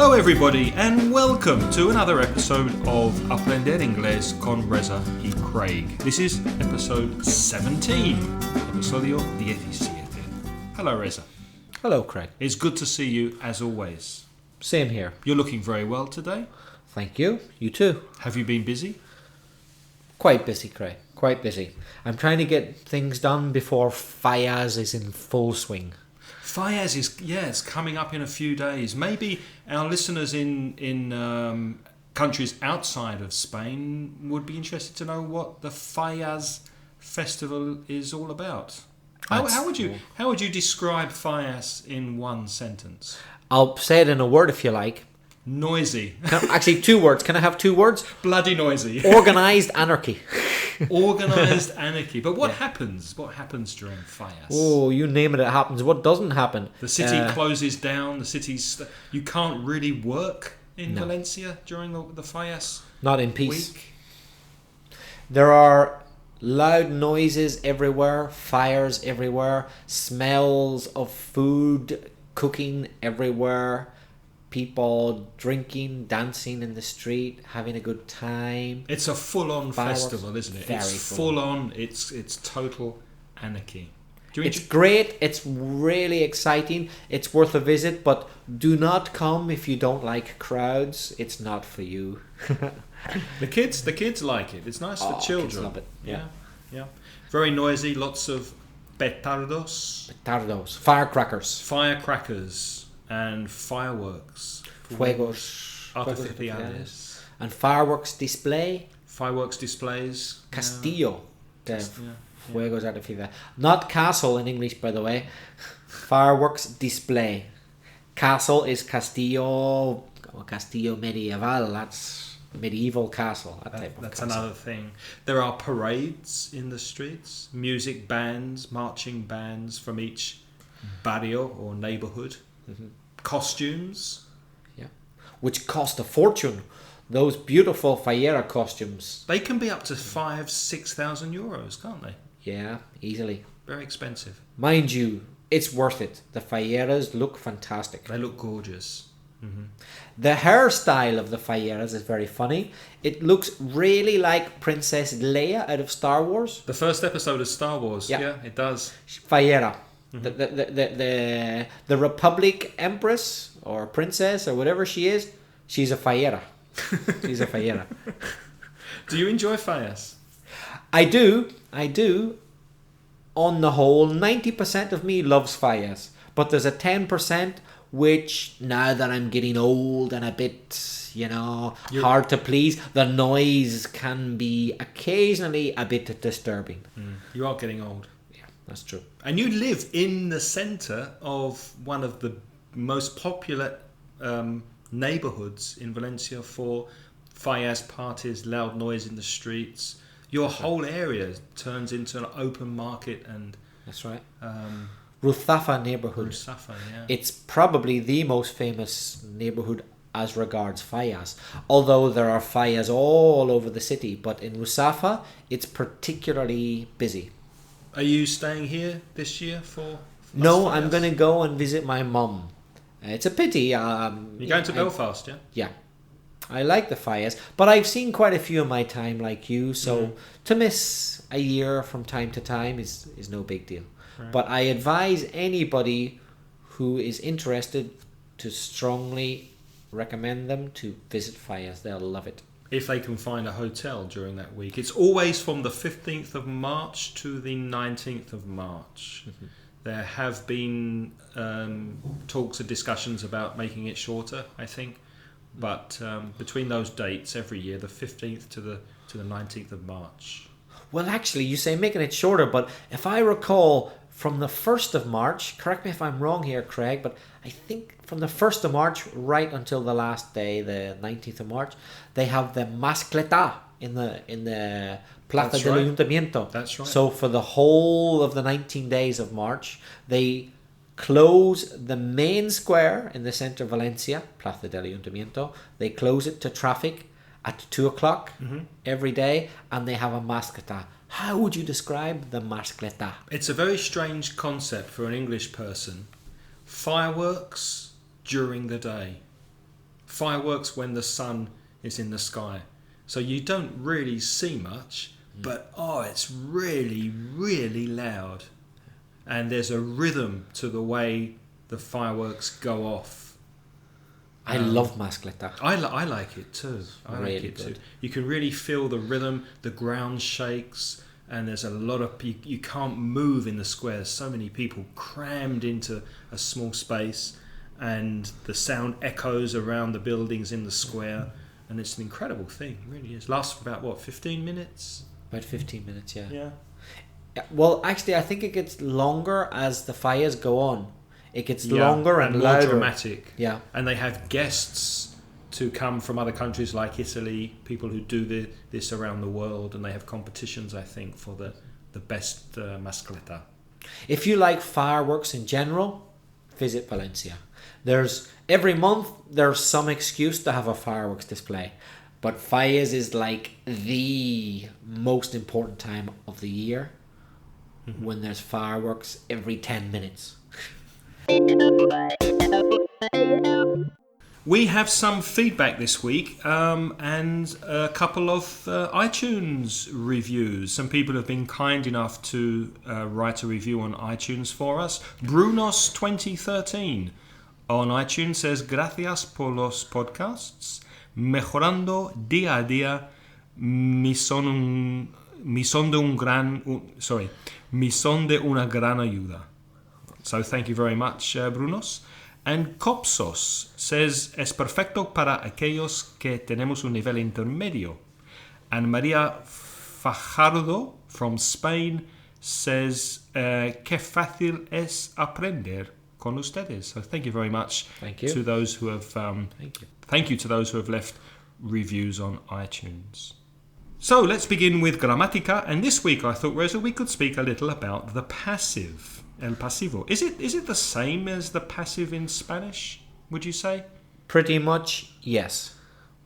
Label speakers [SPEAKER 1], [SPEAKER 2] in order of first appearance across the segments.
[SPEAKER 1] Hello everybody and welcome to another episode of Aprender Inglés con Reza y Craig. This is episode 17, episodio 17. Hello Reza.
[SPEAKER 2] Hello Craig.
[SPEAKER 1] It's good to see you as always.
[SPEAKER 2] Same here.
[SPEAKER 1] You're looking very well today.
[SPEAKER 2] Thank you. You too.
[SPEAKER 1] Have you been busy?
[SPEAKER 2] Quite busy, Craig. Quite busy. I'm trying to get things done before Fayaz is in full swing.
[SPEAKER 1] Fayaz it's coming up in a few days. Maybe our listeners in countries outside of Spain would be interested to know what the Fayaz festival is all about. How would you describe Fayaz in one sentence?
[SPEAKER 2] I'll say it in a word if you like.
[SPEAKER 1] Noisy.
[SPEAKER 2] Actually, 2 words. Can I have 2 words?
[SPEAKER 1] Bloody noisy.
[SPEAKER 2] Organised anarchy.
[SPEAKER 1] Organised anarchy. But what happens? What happens during Fayaz?
[SPEAKER 2] Oh, you name it, it happens. What doesn't happen?
[SPEAKER 1] The city closes down. The city's... You can't really work in Valencia during the Fayaz.
[SPEAKER 2] Not in peace.
[SPEAKER 1] Week.
[SPEAKER 2] There are loud noises everywhere, fires everywhere, smells of food cooking everywhere. People drinking, dancing in the street, having a good time.
[SPEAKER 1] It's a full-on festival, isn't it? It's full-on. It's total anarchy.
[SPEAKER 2] It's great. It's really exciting. It's worth a visit, but do not come if you don't like crowds. It's not for you.
[SPEAKER 1] The kids like it. It's nice for children.
[SPEAKER 2] Kids love it.
[SPEAKER 1] Yeah. Very noisy. Lots of petardos. Firecrackers. And fireworks.
[SPEAKER 2] Fuegos
[SPEAKER 1] artificiales.
[SPEAKER 2] And fireworks display.
[SPEAKER 1] Fireworks displays.
[SPEAKER 2] Castillo. Fuegos artificiales. Not castle in English, by the way. Fireworks display. Castle is Castillo medieval. That's medieval castle.
[SPEAKER 1] That's another thing. There are parades in the streets. Music bands, marching bands from each barrio or neighborhood. Mm-hmm. Costumes,
[SPEAKER 2] which cost a fortune. Those beautiful Fallera costumes.
[SPEAKER 1] They can be up to 5,000-6,000 euros, can't they?
[SPEAKER 2] Yeah, easily.
[SPEAKER 1] Very expensive.
[SPEAKER 2] Mind you, it's worth it. The Falleras look fantastic.
[SPEAKER 1] They look gorgeous. Mm-hmm.
[SPEAKER 2] The hairstyle of the Falleras is very funny. It looks really like Princess Leia out of Star Wars.
[SPEAKER 1] The first episode of Star Wars. Yeah it does.
[SPEAKER 2] Fallera. Mm-hmm. The Republic Empress or Princess or whatever she is, she's a Fallera. She's a Fallera.
[SPEAKER 1] Do you enjoy Fayaz?
[SPEAKER 2] I do. On the whole, 90% of me loves Fayaz. But there's a 10% which, now that I'm getting old and a bit, hard to please, the noise can be occasionally a bit disturbing.
[SPEAKER 1] You are getting old.
[SPEAKER 2] That's true.
[SPEAKER 1] And you live in the centre of one of the most popular neighbourhoods in Valencia for Fayaz parties, loud noise in the streets. Your whole area turns into an open market and...
[SPEAKER 2] That's right. Ruzafa neighbourhood.
[SPEAKER 1] Ruzafa, yeah.
[SPEAKER 2] It's probably the most famous neighbourhood as regards Fayaz. Although there are Fayaz all over the city, but in Ruzafa, it's particularly busy.
[SPEAKER 1] Are you staying here this year for...
[SPEAKER 2] No, I'm going to go and visit my mum. It's a pity.
[SPEAKER 1] You're going to Belfast, yeah?
[SPEAKER 2] Yeah. I like the Fayaz, but I've seen quite a few in my time like you, so to miss a year from time to time is no big deal. Right. But I advise anybody who is interested to strongly recommend them to visit Fayaz. They'll love it.
[SPEAKER 1] If they can find a hotel during that week. It's always from the 15th of March to the 19th of March. Mm-hmm. There have been talks and discussions about making it shorter, I think. But between those dates every year, the 15th to the 19th of March.
[SPEAKER 2] Well, actually, you say making it shorter, but if I recall, from the 1st of March, correct me if I'm wrong here, Craig, but I think from the 1st of March right until the last day, the 19th of March, they have the mascleta in the Plaza del Ayuntamiento.
[SPEAKER 1] That's right.
[SPEAKER 2] So for the whole of the 19 days of March, they close the main square in the centre of Valencia, Plaza del Ayuntamiento. They close it to traffic at 2 o'clock every day, and they have a mascleta. How would you describe the mascleta?
[SPEAKER 1] It's a very strange concept for an English person. Fireworks during the day. fireworks when the sun is in the sky. So you don't really see much, but it's really, really loud. And there's a rhythm to the way the fireworks go off.
[SPEAKER 2] I love mascleta.
[SPEAKER 1] I like it too.
[SPEAKER 2] Really
[SPEAKER 1] like it
[SPEAKER 2] good.
[SPEAKER 1] too. You can really feel the rhythm, the ground shakes, and there's a lot of people. You can't move in the square. There's so many people crammed into a small space, and the sound echoes around the buildings in the square, and it's an incredible thing. It really is. Lasts for about 15 minutes?
[SPEAKER 2] About 15 minutes, yeah.
[SPEAKER 1] Yeah.
[SPEAKER 2] Well, actually, I think it gets longer as the fires go on. It gets longer and
[SPEAKER 1] more
[SPEAKER 2] louder.
[SPEAKER 1] dramatic.
[SPEAKER 2] Yeah.
[SPEAKER 1] And they have guests to come from other countries like Italy, people who do this around the world, and they have competitions, I think, for the best mascleta.
[SPEAKER 2] If you like fireworks in general, visit Valencia. Every month there's some excuse to have a fireworks display, but Falles is like the most important time of the year, when there's fireworks every 10 minutes.
[SPEAKER 1] We have some feedback this week and a couple of iTunes reviews. Some people have been kind enough to write a review on iTunes for us. Brunos 2013 on iTunes says, Gracias por los podcasts. Mejorando día a día mi son de una gran ayuda. So thank you very much, Brunos. And Copsos says, es perfecto para aquellos que tenemos un nivel intermedio. And Maria Fajardo from Spain says, qué fácil es aprender con ustedes. So thank you very much.
[SPEAKER 2] Thank you.
[SPEAKER 1] To those who have thank you to those who have left reviews on iTunes. So let's begin with Gramática, and this week I thought, Reza, we could speak a little about the passive, el pasivo. Is it the same as the passive in Spanish, would you say?
[SPEAKER 2] Pretty much, yes.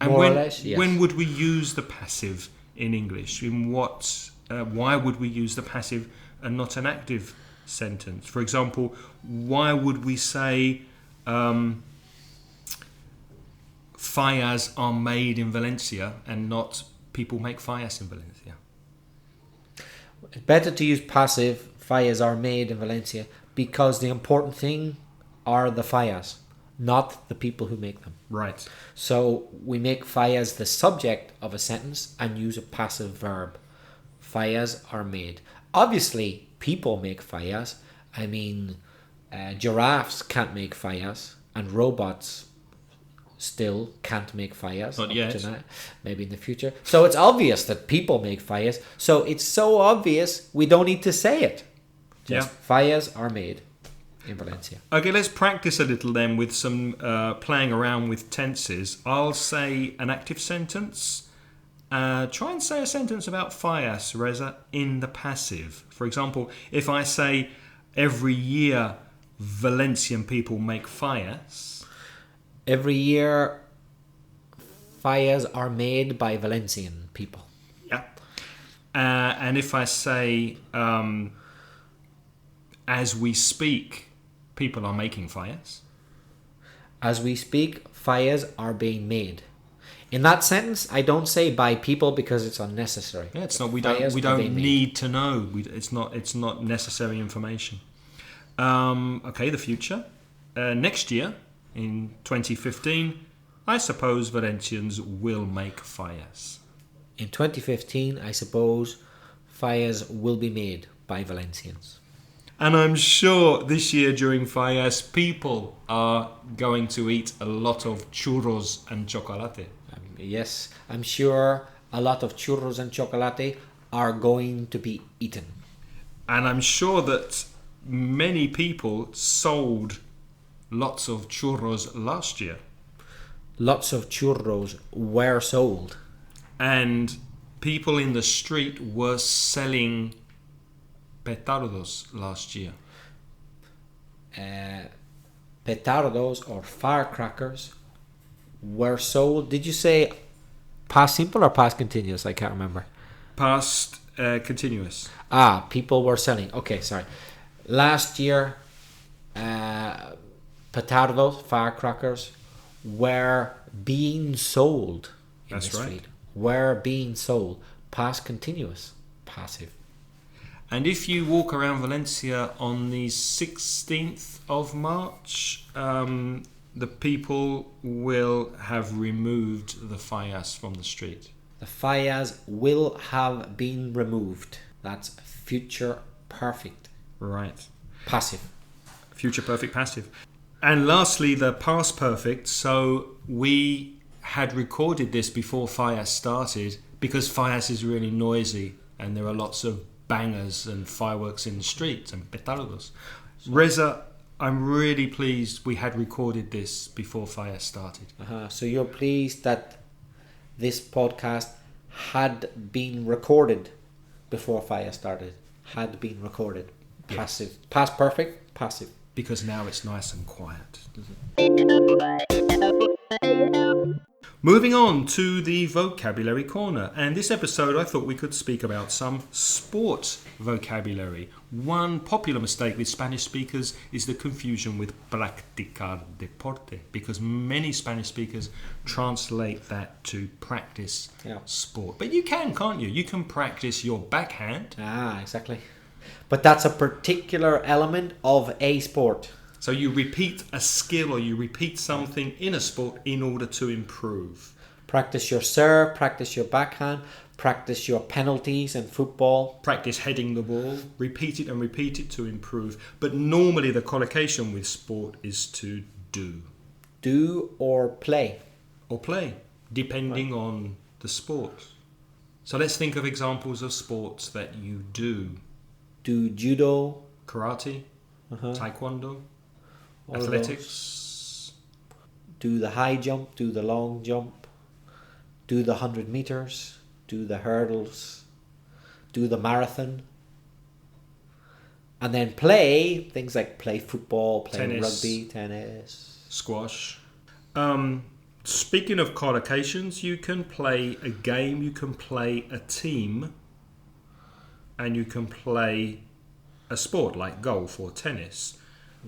[SPEAKER 1] And
[SPEAKER 2] More or less, yes.
[SPEAKER 1] When would we use the passive in English? In what? Why would we use the passive and not an active sentence? For example, why would we say fallas are made in Valencia and not people make fallas in Valencia?
[SPEAKER 2] It's better to use passive, fallas are made in Valencia, because the important thing are the fallas, not the people who make them.
[SPEAKER 1] Right.
[SPEAKER 2] So we make fallas the subject of a sentence and use a passive verb. Fallas are made. Obviously, people make fallas. I mean, giraffes can't make fallas, and robots still can't make fallas.
[SPEAKER 1] Not yet.
[SPEAKER 2] Tonight, maybe in the future. So it's obvious that people make fallas. So it's so obvious we don't need to say it. Just fallas are made in Valencia.
[SPEAKER 1] Okay, let's practice a little then with some playing around with tenses. I'll say an active sentence. Try and say a sentence about fallas, Reza, in the passive. For example, if I say every year Valencian people make fallas.
[SPEAKER 2] Every year, fallas are made by Valencian people.
[SPEAKER 1] Yeah. And if I say, as we speak, people are making fallas.
[SPEAKER 2] As we speak, fallas are being made. In that sentence, I don't say by people because it's unnecessary.
[SPEAKER 1] Yeah, it's not. We don't need to know. It's not necessary information. Okay, the future. Next year, in 2015, I suppose Valencians will make fallas.
[SPEAKER 2] In 2015, I suppose fallas will be made by Valencians.
[SPEAKER 1] And I'm sure this year during fallas, people are going to eat a lot of churros and chocolate.
[SPEAKER 2] Yes, I'm sure a lot of churros and chocolate are going to be eaten.
[SPEAKER 1] And I'm sure that many people sold lots of churros last year.
[SPEAKER 2] Lots of churros were sold.
[SPEAKER 1] And people in the street were selling petardos last year.
[SPEAKER 2] Petardos or firecrackers were sold. Did you say past simple or past continuous? I can't remember.
[SPEAKER 1] Past continuous.
[SPEAKER 2] People were selling. Okay, sorry. Last year, petardos, firecrackers, were being sold in
[SPEAKER 1] That's
[SPEAKER 2] the
[SPEAKER 1] right.
[SPEAKER 2] street. Were being sold. Past continuous. Passive.
[SPEAKER 1] And if you walk around Valencia on the 16th of March, the people will have removed the fallas from the street.
[SPEAKER 2] The fallas will have been removed. That's future perfect.
[SPEAKER 1] Right.
[SPEAKER 2] Passive.
[SPEAKER 1] Future perfect passive. And lastly, the past perfect. So we had recorded this before fallas started because fallas is really noisy and there are lots of bangers and fireworks in the streets and petardos. Reza, I'm really pleased we had recorded this before fallas started.
[SPEAKER 2] So you're pleased that this podcast had been recorded before fire started. Had been recorded. Passive.
[SPEAKER 1] Yes.
[SPEAKER 2] Past perfect. Passive.
[SPEAKER 1] Because now it's nice and quiet. Moving on to the vocabulary corner. And this episode I thought we could speak about some sports vocabulary. One popular mistake with Spanish speakers is the confusion with practicar deporte, because many Spanish speakers translate that to practice sport. But you can, can't you? You can practice your backhand.
[SPEAKER 2] Exactly. But that's a particular element of a sport.
[SPEAKER 1] So you repeat a skill or you repeat something in a sport in order to improve.
[SPEAKER 2] Practice your serve, practice your backhand, practice your penalties in football.
[SPEAKER 1] Practice heading the ball, repeat it and repeat it to improve. But normally the collocation with sport is to do.
[SPEAKER 2] Do or play.
[SPEAKER 1] Or play, depending on the sport. So let's think of examples of sports that you do.
[SPEAKER 2] Do judo.
[SPEAKER 1] Karate, taekwondo,
[SPEAKER 2] All
[SPEAKER 1] athletics.
[SPEAKER 2] Do the high jump, do the long jump, do the 100 meters, do the hurdles, do the marathon. And then play, things like play football, play
[SPEAKER 1] Tennis.
[SPEAKER 2] rugby, tennis.
[SPEAKER 1] Squash. Speaking of collocations, you can play a game, you can play a team, and you can play a sport like golf or tennis.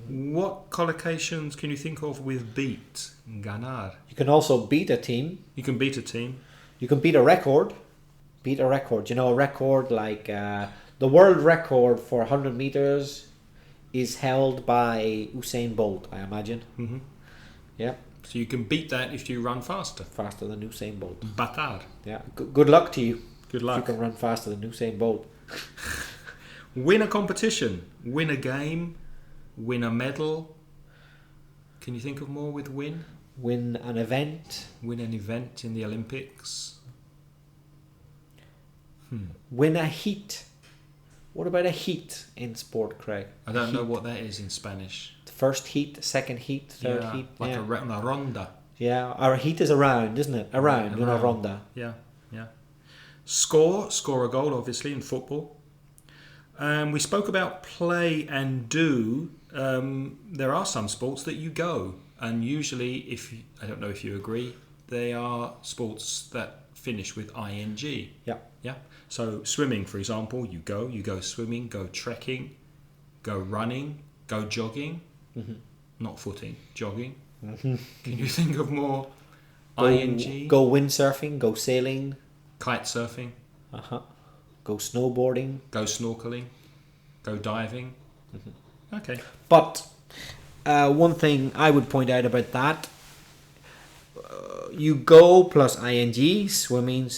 [SPEAKER 1] What collocations can you think of with beat? Ganar.
[SPEAKER 2] You can also beat a team.
[SPEAKER 1] You can beat a team.
[SPEAKER 2] You can beat a record. Beat a record. You know, a record like the world record for 100 meters is held by Usain Bolt, I imagine.
[SPEAKER 1] Mm-hmm.
[SPEAKER 2] Yeah.
[SPEAKER 1] So you can beat that if you run faster.
[SPEAKER 2] Faster than Usain Bolt.
[SPEAKER 1] Batar.
[SPEAKER 2] Yeah. Good luck to you.
[SPEAKER 1] Good
[SPEAKER 2] If
[SPEAKER 1] luck.
[SPEAKER 2] you can run faster than Usain Bolt.
[SPEAKER 1] Win a competition. Win a game. Win a medal. Can you think of more with win?
[SPEAKER 2] Win an event.
[SPEAKER 1] Win an event in the Olympics.
[SPEAKER 2] Win a heat. What about a heat in sport, Craig?
[SPEAKER 1] I don't know what that is in Spanish.
[SPEAKER 2] First heat, second heat, third heat.
[SPEAKER 1] Like
[SPEAKER 2] yeah.
[SPEAKER 1] una ronda.
[SPEAKER 2] Yeah, our heat is a round, isn't it? A round, una ronda.
[SPEAKER 1] Yeah. Score a goal, obviously, in football. We spoke about play and do. There are some sports that you go, and usually, I don't know if you agree, they are sports that finish with ing.
[SPEAKER 2] Yeah.
[SPEAKER 1] So swimming, for example, you go swimming, go trekking, go running, go jogging, not footing, jogging. Can you think of more ing?
[SPEAKER 2] Go windsurfing, go sailing.
[SPEAKER 1] Kite surfing.
[SPEAKER 2] Go snowboarding.
[SPEAKER 1] Go snorkeling. Go diving. Okay.
[SPEAKER 2] But one thing I would point out about that, you go plus ing, swimming,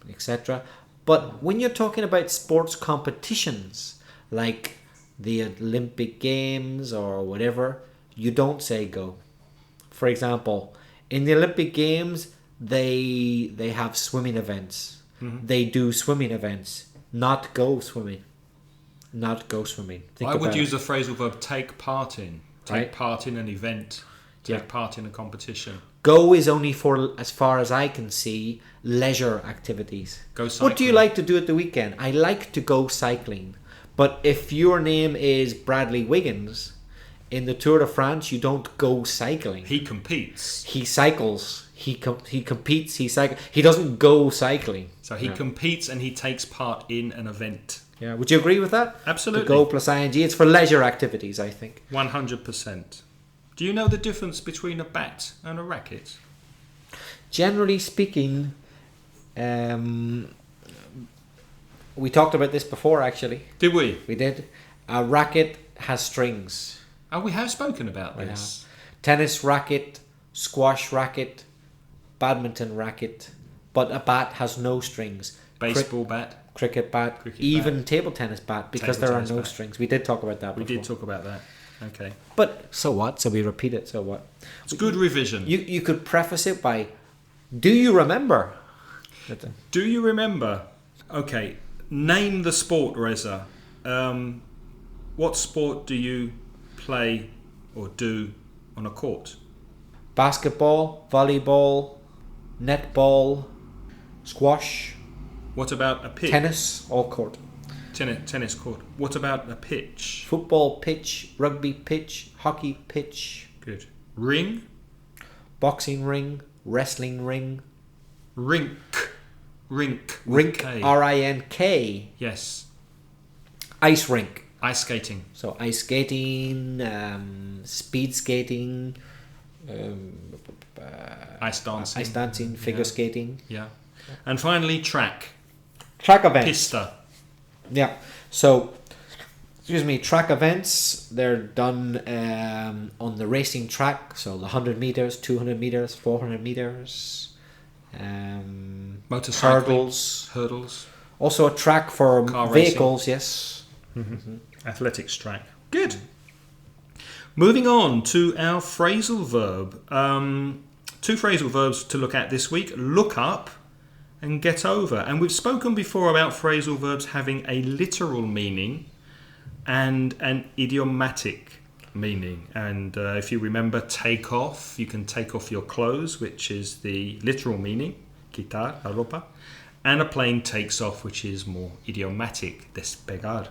[SPEAKER 2] etc. But when you're talking about sports competitions, like the Olympic Games or whatever, you don't say go. For example, in the Olympic Games, they have swimming events. They do swimming events, not go swimming. Not go swimming.
[SPEAKER 1] I would use the phrasal verb take part in. Take
[SPEAKER 2] Right.
[SPEAKER 1] part in an event. Take part in a competition.
[SPEAKER 2] Go is only for, as far as I can see, leisure activities.
[SPEAKER 1] Go cycling.
[SPEAKER 2] What do you like to do at the weekend? I like to go cycling. But if your name is Bradley Wiggins, in the Tour de France, you don't go cycling.
[SPEAKER 1] He competes.
[SPEAKER 2] He cycles. He competes. He cycles. He doesn't go cycling.
[SPEAKER 1] So he competes and he takes part in an event.
[SPEAKER 2] Yeah. Would you agree with that?
[SPEAKER 1] Absolutely.
[SPEAKER 2] The go plus ing. It's for leisure activities, I think.
[SPEAKER 1] 100%. Do you know the difference between a bat and a racket?
[SPEAKER 2] Generally speaking, we talked about this before, actually.
[SPEAKER 1] Did we?
[SPEAKER 2] We did. A racket has strings.
[SPEAKER 1] Oh, we have spoken about this.
[SPEAKER 2] Tennis racket, squash racket, badminton racket, but a bat has no strings.
[SPEAKER 1] Baseball bat.
[SPEAKER 2] Cricket bat, even table tennis bat, because there are no strings. We did talk about that before.
[SPEAKER 1] We did talk about that. Okay.
[SPEAKER 2] But so what? So we repeat it, so what?
[SPEAKER 1] It's good revision.
[SPEAKER 2] You could preface it by, do you remember?
[SPEAKER 1] Do you remember? Okay, name the sport, Reza. What sport do you play or do on a court?
[SPEAKER 2] Basketball, volleyball, netball, squash.
[SPEAKER 1] What about a pitch?
[SPEAKER 2] Tennis, all court.
[SPEAKER 1] Tennis court. What about a pitch?
[SPEAKER 2] Football pitch, rugby pitch, hockey pitch.
[SPEAKER 1] Good. Ring?
[SPEAKER 2] Boxing ring, wrestling ring.
[SPEAKER 1] Rink.
[SPEAKER 2] Rink,
[SPEAKER 1] K.
[SPEAKER 2] R-I-N-K.
[SPEAKER 1] Yes.
[SPEAKER 2] Ice rink.
[SPEAKER 1] Ice skating.
[SPEAKER 2] So ice skating, speed skating,
[SPEAKER 1] ice dancing.
[SPEAKER 2] Figure skating.
[SPEAKER 1] Yeah. And finally, track.
[SPEAKER 2] Track events.
[SPEAKER 1] Pista.
[SPEAKER 2] Yeah. So, track events, they're done on the racing track. So the 100 meters, 200 meters, 400 meters.
[SPEAKER 1] Motorcycling. Hurdles.
[SPEAKER 2] Also a track for
[SPEAKER 1] car
[SPEAKER 2] vehicles,
[SPEAKER 1] racing.
[SPEAKER 2] yes.
[SPEAKER 1] Mm-hmm. Athletics track. Good. Moving on to our phrasal verb. 2 phrasal verbs to look at this week. Look up and get over. And we've spoken before about phrasal verbs having a literal meaning and an idiomatic meaning. And if you remember, take off, you can take off your clothes, which is the literal meaning, quitar la ropa. And a plane takes off, which is more idiomatic, despegar.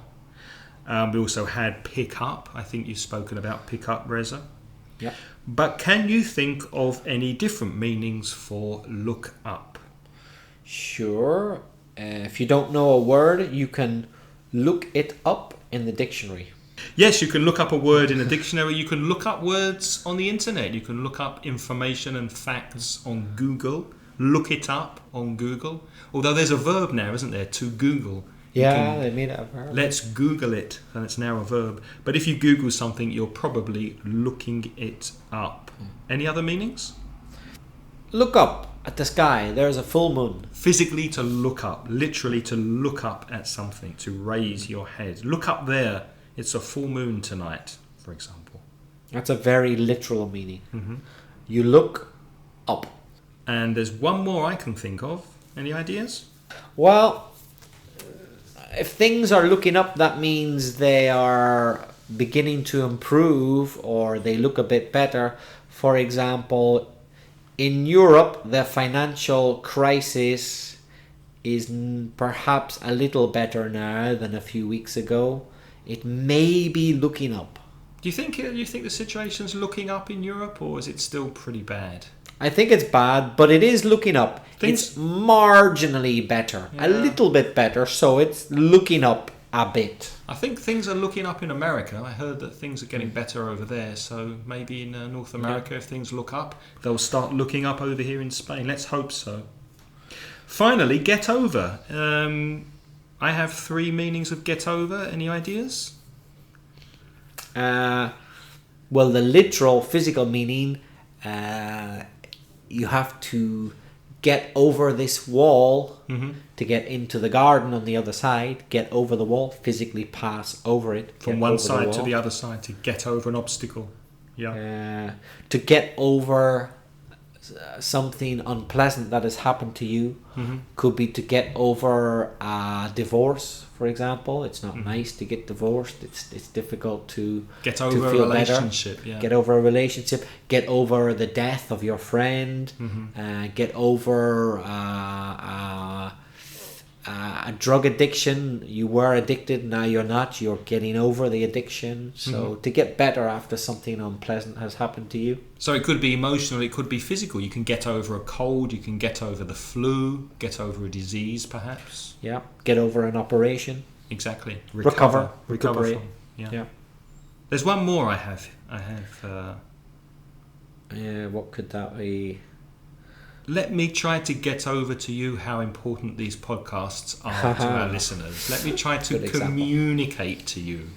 [SPEAKER 1] We also had pick up. I think you've spoken about pick up, Reza.
[SPEAKER 2] Yeah.
[SPEAKER 1] But can you think of any different meanings for look up?
[SPEAKER 2] Sure. If you don't know a word, you can look it up in the dictionary.
[SPEAKER 1] Yes, you can look up a word in a dictionary. You can look up words on the internet. You can look up information and facts on Google. Look it up on Google. Although there's a verb now, isn't there, to Google.
[SPEAKER 2] Yeah, they made it a verb.
[SPEAKER 1] Let's Google it, and it's now a verb. But if you Google something, you're probably looking it up. Any other meanings?
[SPEAKER 2] Look up at the sky. There's a full moon.
[SPEAKER 1] Physically to look up. Literally to look up at something. To raise your head. Look up there. It's a full moon tonight, for example.
[SPEAKER 2] That's a very literal meaning.
[SPEAKER 1] Mm-hmm.
[SPEAKER 2] You look up.
[SPEAKER 1] And there's one more I can think of. Any ideas?
[SPEAKER 2] Well, if things are looking up, that means they are beginning to improve or they look a bit better. For example, in Europe, the financial crisis is perhaps a little better now than a few weeks ago. It may be looking up.
[SPEAKER 1] Do you think the situation's looking up in Europe, or is it still pretty bad?
[SPEAKER 2] I think it's bad, but it is looking up. It's marginally better, a little bit better, so it's looking up a bit.
[SPEAKER 1] I think things are looking up in America. I heard that things are getting better over there, so maybe in North America, if things look up, they'll start looking up over here in Spain. Let's hope so. Finally, get over. I have 3 meanings of get over. Any ideas?
[SPEAKER 2] Well, the literal physical meaning, you have to get over this wall to get into the garden on the other side. Get over the wall, physically pass over it.
[SPEAKER 1] From one side to the other side, to get over an obstacle. Yeah.
[SPEAKER 2] To get over something unpleasant that has happened to you. Could be to get over a divorce, for example. It's not nice to get divorced. It's difficult to
[SPEAKER 1] get over
[SPEAKER 2] feel
[SPEAKER 1] a relationship.
[SPEAKER 2] Better. Yeah. Get over a relationship. Get over the death of your friend. Get over a drug addiction. You were addicted, now you're not. You're getting over the addiction. So to get better after something unpleasant has happened to you.
[SPEAKER 1] So it could be emotional, it could be physical. You can get over a cold, you can get over the flu, get over a disease perhaps.
[SPEAKER 2] Yeah, get over an operation.
[SPEAKER 1] Exactly.
[SPEAKER 2] Recover
[SPEAKER 1] from.
[SPEAKER 2] Yeah.
[SPEAKER 1] There's one more I have
[SPEAKER 2] What could that be?
[SPEAKER 1] Let me try to get over to you how important these podcasts are to our listeners. Let me try to communicate to you.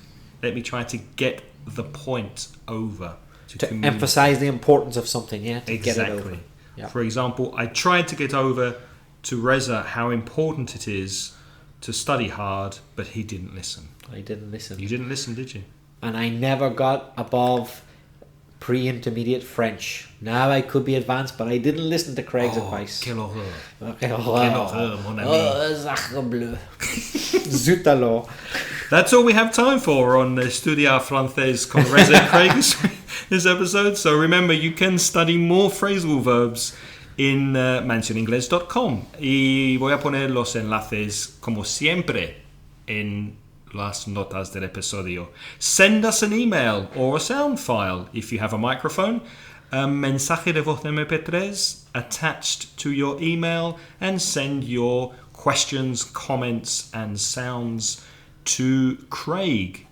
[SPEAKER 1] Let me try to get the point over.
[SPEAKER 2] To emphasize the importance of something, yeah? To
[SPEAKER 1] exactly.
[SPEAKER 2] Get it over. Yeah.
[SPEAKER 1] For example, I tried to get over to Reza how important it is to study hard, but he didn't listen.
[SPEAKER 2] I didn't listen.
[SPEAKER 1] You didn't listen, did you?
[SPEAKER 2] And I never got above pre-intermediate French. Now I could be advanced, but I didn't listen to Craig's advice.
[SPEAKER 1] Quelle horreur.
[SPEAKER 2] Quelle horreur, mon ami. Sacre bleu. Zut alors.
[SPEAKER 1] That's all we have time for on Studia Francés con Reza and Craig this episode. So remember, you can study more phrasal verbs in mansioningles.com. Y voy a poner los enlaces, como siempre, en las notas del episodio. Send us an email or a sound file if you have a microphone. Mensaje de voz MP3 attached to your email, and send your questions, comments and sounds to Craig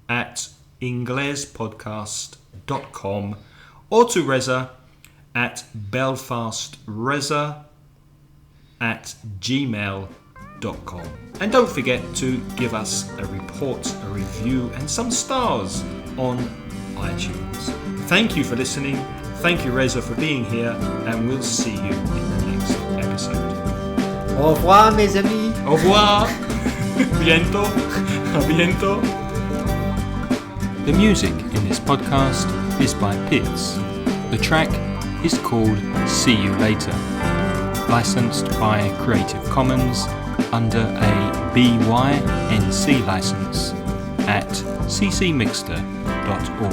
[SPEAKER 1] at inglespodcast.com or to Reza at belfastreza@gmail.com. And don't forget to give us a report, a review and some stars on iTunes. Thank you for listening. Thank you, Reza, for being here, and we'll see you in the next episode.
[SPEAKER 2] Au revoir, mes amis.
[SPEAKER 1] Au revoir. Bientôt. A bientôt. The music in this podcast is by Puedes. The track is called See You Later, licensed by Creative Commons under a BY-NC license at ccmixter.org.